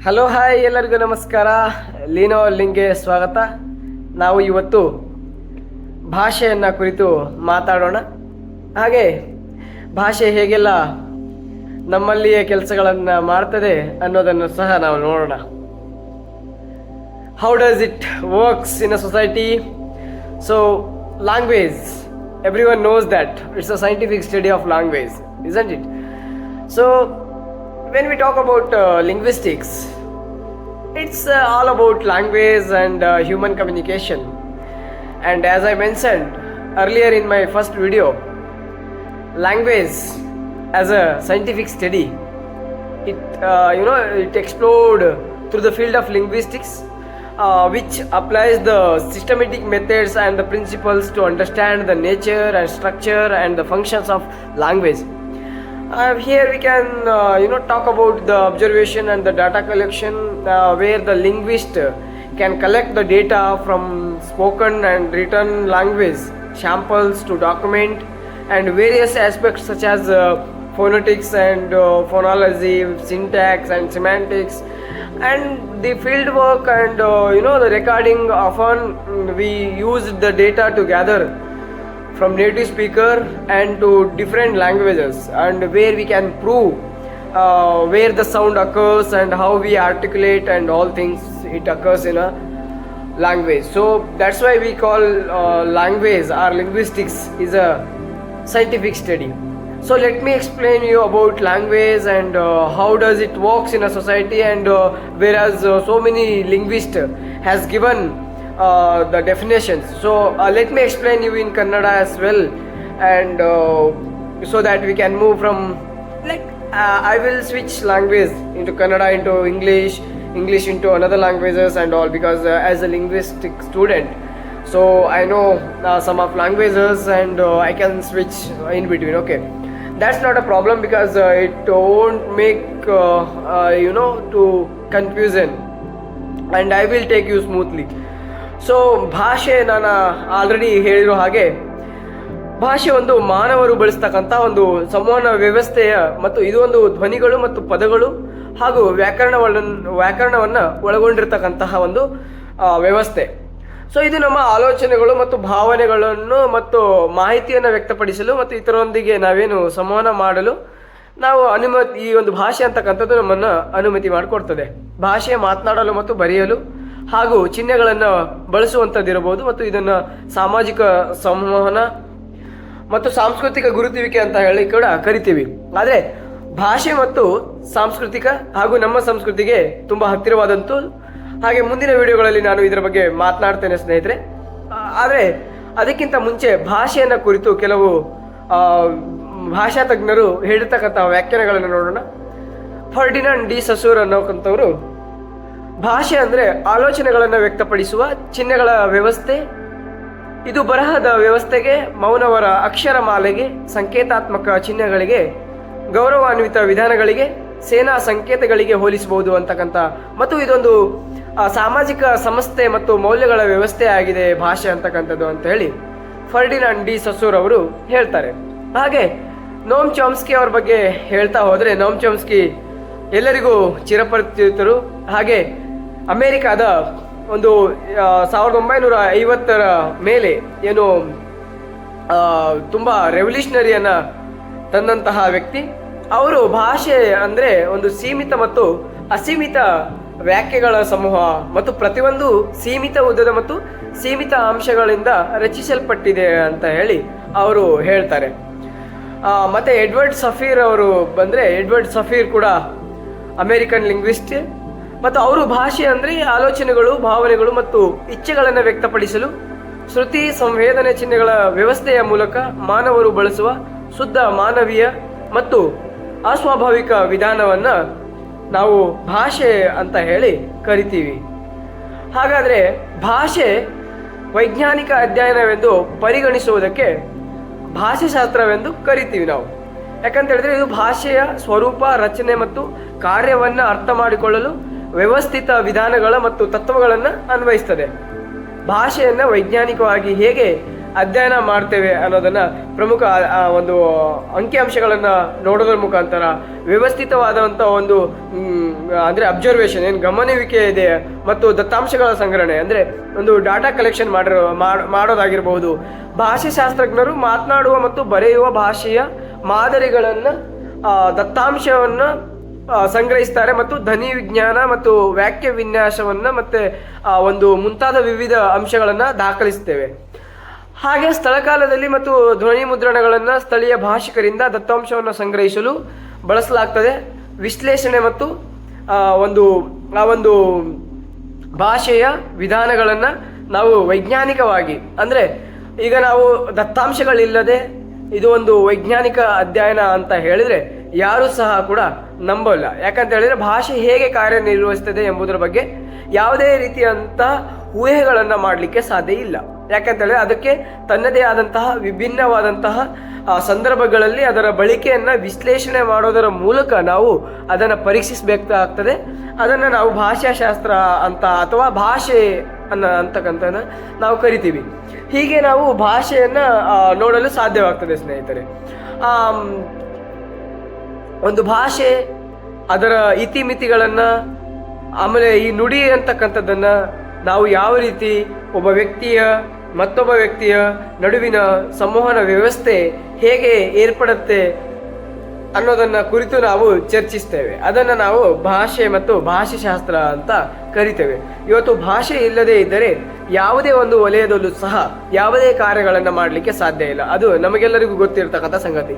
Hello hi ಎಲ್ಲರಿಗೂ ನಮಸ್ಕಾರ. ಲೀನೋ ಲಿಂಗ್ಗೆ ಸ್ವಾಗತ. ನಾವು ಇವತ್ತು ಭಾಷೆಯನ್ನು ಕುರಿತು ಮಾತಾಡೋಣ. ಹಾಗೆ ಭಾಷೆ ಹೇಗೆಲ್ಲ ನಮ್ಮಲ್ಲಿಯೇ ಕೆಲಸಗಳನ್ನು ಮಾಡ್ತದೆ ಅನ್ನೋದನ್ನು ಸಹ ನಾವು ನೋಡೋಣ. How does it works in a society? So language, everyone knows that it's a scientific study of language, isn't it? So when we talk about linguistics, it's all about language and human communication. And as I mentioned earlier in my first video, language as a scientific study, it explored through the field of linguistics, which applies the systematic methods and the principles to understand the nature and structure and the functions of language. Here we can talk about the observation and the data collection, where the linguist can collect the data from spoken and written language samples to document and various aspects such as phonetics and phonology, syntax and semantics, and the field work and the recording. Often we use the data to gather from native speaker and to different languages, and where we can prove where the sound occurs and how we articulate and all things it occurs in a language. So that's why we call language or linguistics is a scientific study. So let me explain you about language and how does it works in a society, and whereas so many linguists has given the definitions. So let me explain you in Kannada as well, and so that we can move from I will switch language into Kannada, into English into another languages and all, because as a linguistic student, so I know some of languages and I can switch in between. Okay, that's not a problem because it won't make to confusion, and I will take you smoothly. So ಭಾಷೆ, ನಾನು already ಹೇಳಿರೋ ಹಾಗೆ, ಭಾಷೆ ಒಂದು ಮಾನವರು ಬಳಸ್ತಕ್ಕಂಥ ಒಂದು ಸಂವಹನ ವ್ಯವಸ್ಥೆಯ ಮತ್ತು ಇದು ಒಂದು ಧ್ವನಿಗಳು ಮತ್ತು ಪದಗಳು ಹಾಗೂ ವ್ಯಾಕರಣವನ್ನು ಒಳಗೊಂಡಿರ್ತಕ್ಕಂತಹ ಒಂದು ವ್ಯವಸ್ಥೆ. ಸೊ ಇದು ನಮ್ಮ ಆಲೋಚನೆಗಳು ಮತ್ತು ಭಾವನೆಗಳನ್ನು ಮತ್ತು ಮಾಹಿತಿಯನ್ನು ವ್ಯಕ್ತಪಡಿಸಲು ಮತ್ತು ಇತರರೊಂದಿಗೆ ನಾವೇನು ಸಂವಹನ ಮಾಡಲು ನಾವು ಈ ಒಂದು ಭಾಷೆ ಅಂತಕ್ಕಂಥದ್ದು ನಮ್ಮನ್ನು ಅನುಮತಿ ಮಾಡಿಕೊಡ್ತದೆ. ಭಾಷೆ ಮಾತನಾಡಲು ಮತ್ತು ಬರೆಯಲು ಹಾಗೂ ಚಿಹ್ನೆಗಳನ್ನು ಬಳಸುವಂಥದ್ದಿರಬಹುದು, ಮತ್ತು ಇದನ್ನು ಸಾಮಾಜಿಕ ಸಂವಹನ ಮತ್ತು ಸಾಂಸ್ಕೃತಿಕ ಗುರುತಿವಿಕೆ ಅಂತ ಹೇಳಿ ಕೂಡ ಕರಿತೀವಿ. ಆದರೆ ಭಾಷೆ ಮತ್ತು ಸಾಂಸ್ಕೃತಿಕ ಹಾಗೂ ನಮ್ಮ ಸಂಸ್ಕೃತಿಗೆ ತುಂಬ ಹತ್ತಿರವಾದಂತು. ಹಾಗೆ ಮುಂದಿನ ವಿಡಿಯೋಗಳಲ್ಲಿ ನಾನು ಇದರ ಬಗ್ಗೆ ಮಾತನಾಡ್ತೇನೆ ಸ್ನೇಹಿತರೆ. ಆದರೆ ಅದಕ್ಕಿಂತ ಮುಂಚೆ ಭಾಷೆಯನ್ನು ಕುರಿತು ಕೆಲವು ಭಾಷಾ ತಜ್ಞರು ಹೇಳಿರ್ತಕ್ಕಂಥ ವ್ಯಾಖ್ಯಾನಗಳನ್ನು ನೋಡೋಣ. ಫರ್ಡಿನಾಂಡ್ ಡಿ ಸಸೂರ್ ಅನ್ನೋಕ್ಕಂಥವ್ರು, ಭಾಷೆ ಅಂದರೆ ಆಲೋಚನೆಗಳನ್ನು ವ್ಯಕ್ತಪಡಿಸುವ ಚಿಹ್ನೆಗಳ ವ್ಯವಸ್ಥೆ. ಇದು ಬರಹದ ವ್ಯವಸ್ಥೆಗೆ, ಮೌನವರ ಅಕ್ಷರಮಾಲೆಗೆ, ಸಂಕೇತಾತ್ಮಕ ಚಿಹ್ನೆಗಳಿಗೆ, ಗೌರವಾನ್ವಿತ ವಿಧಾನಗಳಿಗೆ, ಸೇನಾ ಸಂಕೇತಗಳಿಗೆ ಹೋಲಿಸಬಹುದು ಅಂತಕ್ಕಂಥ, ಮತ್ತು ಇದೊಂದು ಸಾಮಾಜಿಕ ಸಂಸ್ಥೆ ಮತ್ತು ಮೌಲ್ಯಗಳ ವ್ಯವಸ್ಥೆ ಆಗಿದೆ ಭಾಷೆ ಅಂತಕ್ಕಂಥದ್ದು ಅಂತ ಹೇಳಿ ಫರ್ಡಿನಾಂಡ್ ಡಿ ಸಸೂರ್ ಅವರು ಹೇಳ್ತಾರೆ. ಹಾಗೆ ನೋಮ್ ಚಾಮ್ಸ್ಕಿ ಅವ್ರ ಬಗ್ಗೆ ಹೇಳ್ತಾ ಹೋದರೆ, ನೋಮ್ ಚಾಮ್ಸ್ಕಿ ಎಲ್ಲರಿಗೂ ಚಿರಪರಿಚಿತರು. ಹಾಗೆ ಅಮೇರಿಕಾದ ಒಂದು 1950ರ ಮೇಲೆ ಏನು ತುಂಬ ರೆವಲ್ಯೂಷನರಿಯನ್ನು ತಂದಂತಹ ವ್ಯಕ್ತಿ ಅವರು. ಭಾಷೆ ಅಂದರೆ ಒಂದು ಸೀಮಿತ ಮತ್ತು ಅಸೀಮಿತ ವ್ಯಾಖ್ಯೆಗಳ ಸಮೂಹ ಮತ್ತು ಪ್ರತಿಯೊಂದು ಸೀಮಿತ ಉದ್ದದ ಮತ್ತು ಸೀಮಿತ ಅಂಶಗಳಿಂದ ರಚಿಸಲ್ಪಟ್ಟಿದೆ ಅಂತ ಹೇಳಿ ಅವರು ಹೇಳ್ತಾರೆ. ಮತ್ತು ಎಡ್ವರ್ಡ್ ಸಫೀರ್ ಅವರು ಬಂದರೆ, ಎಡ್ವರ್ಡ್ ಸಫೀರ್ ಕೂಡ ಅಮೇರಿಕನ್ ಲಿಂಗ್ವಿಸ್ಟ್, ಮತ್ತು ಅವರು ಭಾಷೆ ಅಂದರೆ ಆಲೋಚನೆಗಳು, ಭಾವನೆಗಳು ಮತ್ತು ಇಚ್ಛೆಗಳನ್ನು ವ್ಯಕ್ತಪಡಿಸಲು ಶ್ರುತಿ ಸಂವೇದನೆ ಚಿಹ್ನೆಗಳ ವ್ಯವಸ್ಥೆಯ ಮೂಲಕ ಮಾನವರು ಬಳಸುವ ಶುದ್ಧ ಮಾನವೀಯ ಮತ್ತು ಅಸ್ವಾಭಾವಿಕ ವಿಧಾನವನ್ನು ನಾವು ಭಾಷೆ ಅಂತ ಹೇಳಿ ಕರಿತೀವಿ. ಹಾಗಾದರೆ ಭಾಷೆ ವೈಜ್ಞಾನಿಕ ಅಧ್ಯಯನವೆಂದು ಪರಿಗಣಿಸುವುದಕ್ಕೆ ಭಾಷಾಶಾಸ್ತ್ರವೆಂದು ಕರಿತೀವಿ ನಾವು. ಯಾಕಂತ ಹೇಳಿದ್ರೆ ಇದು ಭಾಷೆಯ ಸ್ವರೂಪ, ರಚನೆ ಮತ್ತು ಕಾರ್ಯವನ್ನು ಅರ್ಥ ಮಾಡಿಕೊಳ್ಳಲು ವ್ಯವಸ್ಥಿತ ವಿಧಾನಗಳ ಮತ್ತು ತತ್ವಗಳನ್ನು ಅನ್ವಯಿಸ್ತದೆ. ಭಾಷೆಯನ್ನು ವೈಜ್ಞಾನಿಕವಾಗಿ ಹೇಗೆ ಅಧ್ಯಯನ ಮಾಡ್ತೇವೆ ಅನ್ನೋದನ್ನು ಪ್ರಮುಖ ಒಂದು ಅಂಕಿಅಂಶಗಳನ್ನು ನೋಡೋದ್ರ ಮುಖಾಂತರ, ವ್ಯವಸ್ಥಿತವಾದಂಥ ಒಂದು ಅಂದರೆ ಅಬ್ಸರ್ವೇಷನ್ ಏನು ಗಮನಿಸುವಿಕೆ ಇದೆ ಮತ್ತು ದತ್ತಾಂಶಗಳ ಸಂಗ್ರಹಣೆ ಅಂದರೆ ಒಂದು ಡಾಟಾ ಕಲೆಕ್ಷನ್ ಮಾಡೋದಾಗಿರ್ಬೋದು. ಭಾಷಾಶಾಸ್ತ್ರಜ್ಞರು ಮಾತನಾಡುವ ಮತ್ತು ಬರೆಯುವ ಭಾಷೆಯ ಮಾದರಿಗಳನ್ನು ದತ್ತಾಂಶವನ್ನು ಸಂಗ್ರಹಿಸ್ತಾರೆ ಮತ್ತು ಧ್ವನಿ ವಿಜ್ಞಾನ ಮತ್ತು ವಾಕ್ಯ ವಿನ್ಯಾಸವನ್ನು ಮತ್ತು ಒಂದು ಮುಂತಾದ ವಿವಿಧ ಅಂಶಗಳನ್ನು ದಾಖಲಿಸ್ತೇವೆ. ಹಾಗೆ ಸ್ಥಳಕಾಲದಲ್ಲಿ ಮತ್ತು ಧ್ವನಿ ಮುದ್ರಣಗಳನ್ನು ಸ್ಥಳೀಯ ಭಾಷಿಕರಿಂದ ದತ್ತಾಂಶವನ್ನು ಸಂಗ್ರಹಿಸಲು ಬಳಸಲಾಗ್ತದೆ. ವಿಶ್ಲೇಷಣೆ ಮತ್ತು ಒಂದು ಭಾಷೆಯ ವಿಧಾನಗಳನ್ನು ನಾವು ವೈಜ್ಞಾನಿಕವಾಗಿ, ಅಂದರೆ ಈಗ ನಾವು ದತ್ತಾಂಶಗಳಿಲ್ಲದೆ ಇದು ಒಂದು ವೈಜ್ಞಾನಿಕ ಅಧ್ಯಯನ ಅಂತ ಹೇಳಿದರೆ ಯಾರೂ ಸಹ ಕೂಡ ನಂಬಲ್ಲ. ಯಾಕಂತ ಹೇಳಿದರೆ ಭಾಷೆ ಹೇಗೆ ಕಾರ್ಯನಿರ್ವಹಿಸ್ತದೆ ಎಂಬುದರ ಬಗ್ಗೆ ಯಾವುದೇ ರೀತಿಯಂಥ ಊಹೆಗಳನ್ನು ಮಾಡಲಿಕ್ಕೆ ಸಾಧ್ಯ ಇಲ್ಲ. ಯಾಕಂತೇಳಿದ್ರೆ ಅದಕ್ಕೆ ತನ್ನದೇ ಆದಂತಹ ವಿಭಿನ್ನವಾದಂತಹ ಸಂದರ್ಭಗಳಲ್ಲಿ ಅದರ ಬಳಕೆಯನ್ನು ವಿಶ್ಲೇಷಣೆ ಮಾಡೋದರ ಮೂಲಕ ನಾವು ಅದನ್ನು ಪರೀಕ್ಷಿಸಬೇಕಾಗ್ತದೆ. ಅದನ್ನು ನಾವು ಭಾಷಾಶಾಸ್ತ್ರ ಅಂತ ಅಥವಾ ಭಾಷೆ ಅಂತಕ್ಕಂಥದ್ದನ್ನು ನಾವು ಕರಿತೀವಿ. ಹೀಗೆ ನಾವು ಭಾಷೆಯನ್ನು ನೋಡಲು ಸಾಧ್ಯವಾಗ್ತದೆ ಸ್ನೇಹಿತರೆ. ಒಂದು ಭಾಷೆ ಅದರ ಇತಿಮಿತಿಗಳನ್ನು, ಆಮೇಲೆ ಈ ನುಡಿ ಅಂತಕ್ಕಂಥದ್ದನ್ನು ನಾವು ಯಾವ ರೀತಿ ಒಬ್ಬ ವ್ಯಕ್ತಿಯ ಮತ್ತೊಬ್ಬ ವ್ಯಕ್ತಿಯ ನಡುವಿನ ಸಂವಹನ ವ್ಯವಸ್ಥೆ ಹೇಗೆ ಏರ್ಪಡುತ್ತೆ ಅನ್ನೋದನ್ನು ಕುರಿತು ನಾವು ಚರ್ಚಿಸ್ತೇವೆ. ಅದನ್ನು ನಾವು ಭಾಷೆ ಮತ್ತು ಭಾಷಾಶಾಸ್ತ್ರ ಅಂತ ಕರಿತೇವೆ. ಇವತ್ತು ಭಾಷೆ ಇಲ್ಲದೆ ಇದ್ದರೆ ಯಾವುದೇ ಒಂದು ವಲಯದಲ್ಲೂ ಸಹ ಯಾವುದೇ ಕಾರ್ಯಗಳನ್ನು ಮಾಡಲಿಕ್ಕೆ ಸಾಧ್ಯ ಇಲ್ಲ. ಅದು ನಮಗೆಲ್ಲರಿಗೂ ಗೊತ್ತಿರತಕ್ಕಂಥ ಸಂಗತಿ.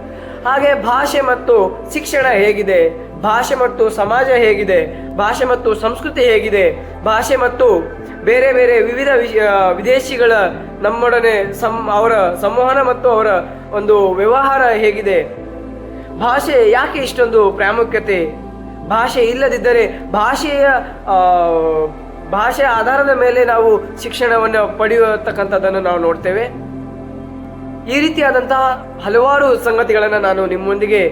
ಹಾಗೆ ಭಾಷೆ ಮತ್ತು ಶಿಕ್ಷಣ ಹೇಗಿದೆ, ಭಾಷೆ ಮತ್ತು ಸಮಾಜ ಹೇಗಿದೆ, ಭಾಷೆ ಮತ್ತು ಸಂಸ್ಕೃತಿ ಹೇಗಿದೆ, ಭಾಷೆ ಮತ್ತು ಬೇರೆ ಬೇರೆ ವಿವಿಧ ವಿದೇಶಿಗಳ ನಮ್ಮೊಡನೆ ಅವರ ಸಂವಹನ ಮತ್ತು ಅವರ ಒಂದು ವ್ಯವಹಾರ ಹೇಗಿದೆ, ಭಾಷೆ ಯಾಕೆ ಇಷ್ಟೊಂದು ಪ್ರಾಮುಖ್ಯತೆ, ಭಾಷೆ ಇಲ್ಲದಿದ್ದರೆ ಭಾಷೆಯ ಆಧಾರದ ಮೇಲೆ ನಾವು ಶಿಕ್ಷಣವನ್ನು ಪಡೆಯತಕ್ಕಂಥದ್ದನ್ನು ನಾವು ನೋಡ್ತೇವೆ. ಈ ರೀತಿಯಾದಂತಹ ಹಲವಾರು ಸಂಗತಿಗಳನ್ನು ನಾನು ನಿಮ್ಮೊಂದಿಗೆ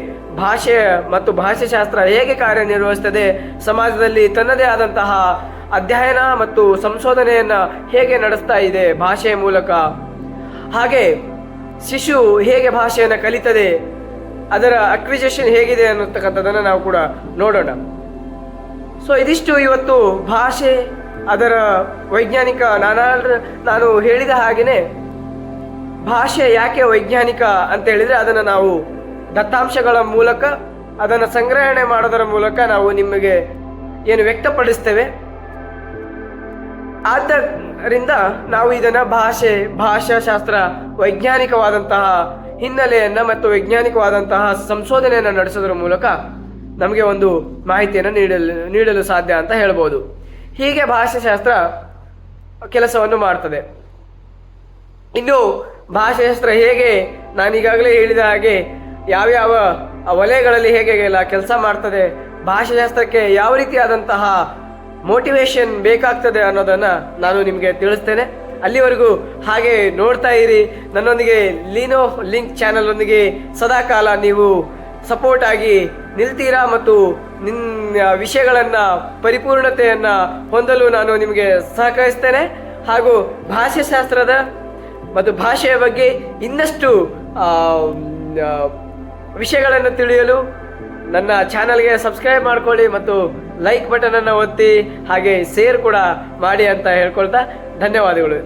ಭಾಷೆ ಮತ್ತು ಭಾಷಾಶಾಸ್ತ್ರ ಹೇಗೆ ಕಾರ್ಯನಿರ್ವಹಿಸ್ತದೆ, ಸಮಾಜದಲ್ಲಿ ತನ್ನದೇ ಆದಂತಹ ಅಧ್ಯಯನ ಮತ್ತು ಸಂಶೋಧನೆಯನ್ನು ಹೇಗೆ ನಡೆಸ್ತಾ ಇದೆ ಭಾಷೆಯ ಮೂಲಕ, ಹಾಗೆ ಶಿಶು ಹೇಗೆ ಭಾಷೆಯನ್ನು ಕಲಿತದೆ, ಅದರ ಅಕ್ವಿಜೇಷನ್ ಹೇಗಿದೆ ಅನ್ನತಕ್ಕಂಥದ್ದನ್ನು ನಾವು ಕೂಡ ನೋಡೋಣ. ಸೊ ಇದಿಷ್ಟು ಇವತ್ತು ಭಾಷೆ, ಅದರ ವೈಜ್ಞಾನಿಕ. ನಾನು ಹೇಳಿದ ಹಾಗೆಯೇ ಭಾಷೆ ಯಾಕೆ ವೈಜ್ಞಾನಿಕ ಅಂತ ಹೇಳಿದರೆ ಅದನ್ನು ನಾವು ದತ್ತಾಂಶಗಳ ಮೂಲಕ ಅದನ್ನು ಸಂಗ್ರಹಣೆ ಮಾಡೋದರ ಮೂಲಕ ನಾವು ನಿಮಗೆ ಏನು ವ್ಯಕ್ತಪಡಿಸ್ತೇವೆ. ಆದ್ದರಿಂದ ನಾವು ಇದನ್ನು ಭಾಷಾಶಾಸ್ತ್ರ ವೈಜ್ಞಾನಿಕವಾದಂತಹ ಹಿನ್ನೆಲೆಯನ್ನು ಮತ್ತು ವೈಜ್ಞಾನಿಕವಾದಂತಹ ಸಂಶೋಧನೆಯನ್ನು ನಡೆಸೋದ್ರ ಮೂಲಕ ನಮಗೆ ಒಂದು ಮಾಹಿತಿಯನ್ನು ನೀಡಲು ಸಾಧ್ಯ ಅಂತ ಹೇಳ್ಬೋದು. ಹೀಗೆ ಭಾಷಾಶಾಸ್ತ್ರ ಕೆಲಸವನ್ನು ಮಾಡ್ತದೆ. ಇನ್ನು ಭಾಷಾಶಾಸ್ತ್ರ ಹೇಗೆ, ನಾನೀಗಾಗಲೇ ಹೇಳಿದ ಹಾಗೆ ಯಾವ್ಯಾವ ವಲಯಗಳಲ್ಲಿ ಹೇಗೆ ಕೆಲಸ ಮಾಡ್ತದೆ, ಭಾಷಾಶಾಸ್ತ್ರಕ್ಕೆ ಯಾವ ರೀತಿಯಾದಂತಹ ಮೋಟಿವೇಶನ್ ಬೇಕಾಗ್ತದೆ ಅನ್ನೋದನ್ನು ನಾನು ನಿಮಗೆ ತಿಳಿಸ್ತೇನೆ. ಅಲ್ಲಿವರೆಗೂ ಹಾಗೆ ನೋಡ್ತಾ ಇರಿ. ನನ್ನೊಂದಿಗೆ ಲೀನೋ ಲಿಂಕ್ ಚಾನಲ್ ಒಂದಿಗೆ ಸದಾಕಾಲ ನೀವು ಸಪೋರ್ಟ್ ಆಗಿ ನಿಲ್ತೀರಾ ಮತ್ತು ವಿಷಯಗಳನ್ನು ಪರಿಪೂರ್ಣತೆಯನ್ನು ಹೊಂದಲು ನಾನು ನಿಮಗೆ ಸಹಕರಿಸ್ತೇನೆ. ಹಾಗೂ ಭಾಷಾಶಾಸ್ತ್ರದ ಮತ್ತು ಭಾಷೆಯ ಬಗ್ಗೆ ಇನ್ನಷ್ಟು ವಿಷಯಗಳನ್ನು ತಿಳಿಯಲು ನನ್ನ ಚಾನಲ್ಗೆ ಸಬ್ಸ್ಕ್ರೈಬ್ ಮಾಡ್ಕೊಳ್ಳಿ ಮತ್ತು ಲೈಕ್ ಬಟನನ್ನು ಒತ್ತಿ ಹಾಗೆ ಶೇರ್ ಕೂಡ ಮಾಡಿ ಅಂತ ಹೇಳ್ಕೊಳ್ತಾ ಧನ್ಯವಾದಗಳು.